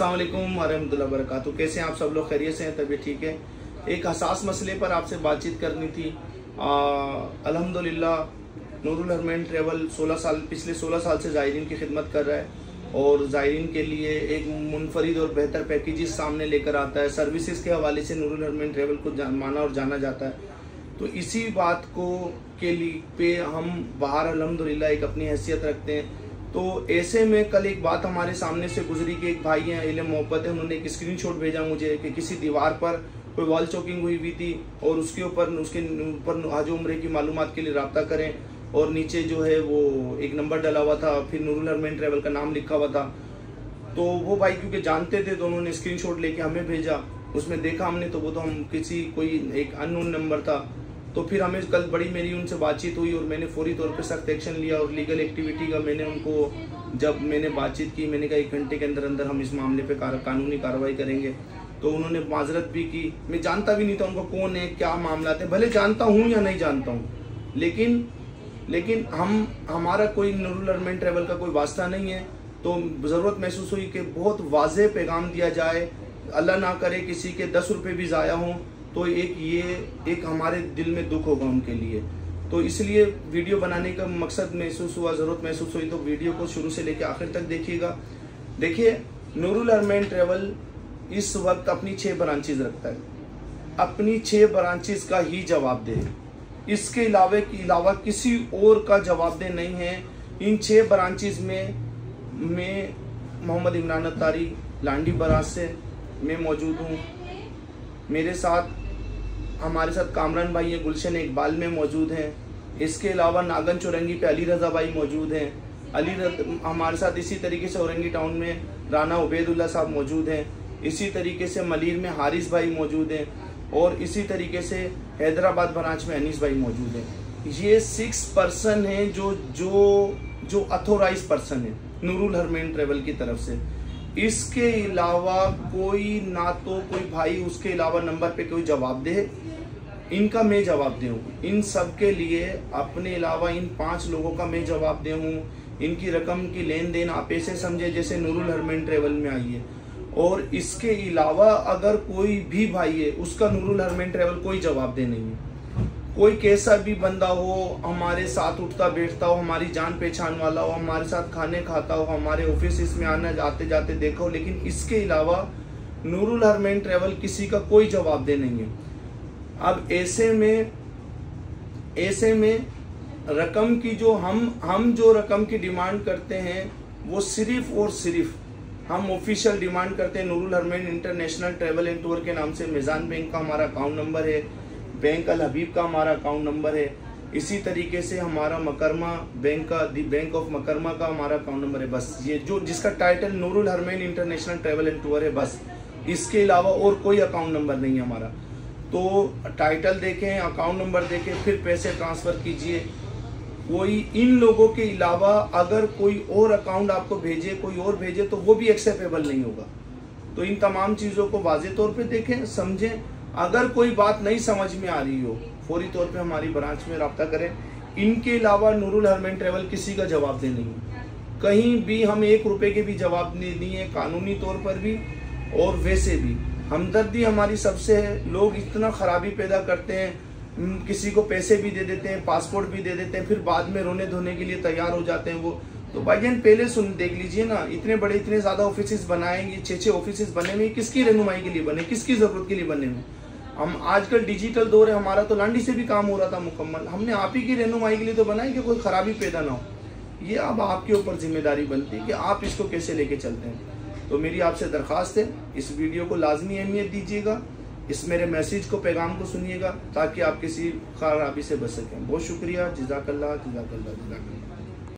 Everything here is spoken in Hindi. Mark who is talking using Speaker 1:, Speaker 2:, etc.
Speaker 1: अस्सलाम वालेकुम वरहमतुल्लाहि वबरकातुहू। कैसे हैं आप सब लोग? खैरियत से हैं? तबीयत ठीक है? एक हसास मसले पर आपसे बातचीत करनी थी। अल्हम्दुलिल्लाह नूरुल हरमैन ट्रैवल पिछले 16 साल से ज़ायरीन की खिदमत कर रहा है और ज़ायरीन के लिए एक मुनफरिद और बेहतर पैकेजेस सामने लेकर आता है। सर्विसेज के हवाले से नूरुल हरमैन ट्रैवल को माना और जाना जाता है। तो इसी बात को के लिए पे हम बाहर अल्हम्दुलिल्लाह एक अपनी हैसियत रखते हैं। तो ऐसे में कल एक बात हमारे सामने से गुजरी कि एक भाई हैं इल्म मोहब्बत है, उन्होंने एक स्क्रीनशॉट भेजा मुझे कि किसी दीवार पर कोई वॉल चॉकिंग हुई थी और उसके ऊपर हज उम्रे की मालूमात के लिए रब्ता करें और नीचे जो है वो एक नंबर डला हुआ था, फिर नूरुल हरमैन ट्रैवल का नाम लिखा हुआ था। तो वो भाई क्योंकि जानते थे तो उन्होंने स्क्रीनशॉट लेके हमें भेजा। उसमें देखा हमने तो वो तो हम कोई एक अननोन नंबर था। तो फिर हमें कल बड़ी मेरी उनसे बातचीत हुई और मैंने फौरी तौर पे सख्त एक्शन लिया और लीगल एक्टिविटी का जब मैंने बातचीत की, मैंने कहा 1 घंटे के अंदर अंदर हम इस मामले पे कानूनी कार्रवाई करेंगे। तो उन्होंने माजरत भी की। मैं जानता भी नहीं था उनको कौन है, क्या मामला है, भले जानता हूँ या नहीं जानता हूँ, लेकिन हमारा कोई नूरुल हरमैन ट्रैवल का कोई वास्ता नहीं है। तो ज़रूरत महसूस हुई कि बहुत वाज़ेह पैगाम दिया जाए। अल्लाह ना करे किसी के 10 रुपये भी ज़ाया हों तो एक हमारे दिल में दुख होगा उनके लिए। तो इसलिए वीडियो बनाने का मकसद महसूस हुआ, ज़रूरत महसूस हुई। तो वीडियो को शुरू से लेकर आखिर तक देखिएगा। देखिए, नूरुल हरमैन ट्रैवल इस वक्त अपनी 6 ब्रांचेज रखता है। अपनी 6 ब्रांचेज का ही जवाबदेह, इसके अलावा किसी और का जवाबदेह नहीं है। इन 6 ब्रांचेज में मैं मोहम्मद इमरान अत्तारी लांडी बराज से मैं मौजूद हूँ। मेरे साथ हमारे साथ कामरान भाई हैं, गुलशन इकबाल में मौजूद हैं। इसके अलावा नागन चौरंगी पे अली रज़ा भाई मौजूद हैं। हमारे साथ इसी तरीके से औरंगी टाउन में राना उबैदुल्ला साहब मौजूद हैं। इसी तरीके से मलीर में हारिस भाई मौजूद हैं और इसी तरीके से हैदराबाद ब्रांच में अनीस भाई मौजूद हैं। ये 6 पर्सन हैं जो अथोराइज पर्सन है नूरुल हरमैन ट्रैवल की तरफ से। इसके अलावा कोई ना तो कोई भाई उसके अलावा नंबर पे कोई जवाबदेह, इनका मैं जवाबदेह हूँ। इन सब के लिए अपने अलावा इन 5 लोगों का मैं जवाबदेह हूँ। इनकी रकम की लेन देन आप ऐसे समझे जैसे नूरुल हरमैन ट्रैवल में आई है। और इसके अलावा अगर कोई भी भाई है उसका नूरुल हरमैन ट्रैवल कोई जवाबदेह नहीं है। कोई कैसा भी बंदा हो, हमारे साथ उठता बैठता हो, हमारी जान पहचान वाला हो, हमारे साथ खाने खाता हो, हमारे ऑफिस में आना आते जाते देखा हो, लेकिन इसके अलावा नूरुल हरमैन ट्रैवल किसी का कोई जवाबदेह नहीं है। अब ऐसे में रकम की जो हम जो रकम की डिमांड करते हैं वो सिर्फ और सिर्फ हम ऑफिशियल डिमांड करते हैं। Noorul Harmain international travel and tour के नाम से मिजान बैंक का हमारा अकाउंट नंबर है, बैंक अल हबीब का हमारा अकाउंट नंबर है। इसी तरीके से हमारा मकरमा बैंक का दी बैंक ऑफ मकरमा का हमारा अकाउंट नंबर है। बस ये जो जिसका title Noorul Harmain international travel and tour है, बस इसके अलावा और कोई अकाउंट नंबर नहीं है हमारा। तो टाइटल देखें, अकाउंट नंबर देखें, फिर पैसे ट्रांसफ़र कीजिए। कोई इन लोगों के अलावा अगर कोई और अकाउंट आपको भेजे, कोई और भेजे तो वो भी एक्सेप्टेबल नहीं होगा। तो इन तमाम चीज़ों को वाज़ेह तौर पे देखें, समझें। अगर कोई बात नहीं समझ में आ रही हो फौरी तौर पे हमारी ब्रांच में रब्ता करें। इनके अलावा नूरुल हरमैन ट्रैवल किसी का जवाबदेह नहीं है। कहीं भी हम 1 रुपये के भी जवाब नहीं है, कानूनी तौर पर भी और वैसे भी। हमदर्दी हमारी सबसे है। लोग इतना खराबी पैदा करते हैं, किसी को पैसे भी दे देते हैं, पासपोर्ट भी दे देते हैं, फिर बाद में रोने धोने के लिए तैयार हो जाते हैं वो। तो भाईजान पहले देख लीजिए ना, इतने ज़्यादा ऑफिस बनाएंगे, 6 ऑफिस बने हुए, किसकी रहनुमाई के लिए बने, किसकी ज़रूरत के लिए बने हुए। हम आजकल डिजिटल दौर है, हमारा तो लांडी से भी काम हो रहा था मुकम्मल। हमने आप ही की रहनुमाई के लिए तो बनाई कि कोई खराबी पैदा ना हो। ये अब आपके ऊपर जिम्मेदारी बनती है कि आप इसको कैसे लेके चलते हैं। तो मेरी आपसे दरख्वास्त है, इस वीडियो को लाजमी अहमियत दीजिएगा, इस मेरे मैसेज को, पैगाम को सुनिएगा ताकि आप किसी खराबी से बच सकें। बहुत शुक्रिया। जज़ाकल्लाह।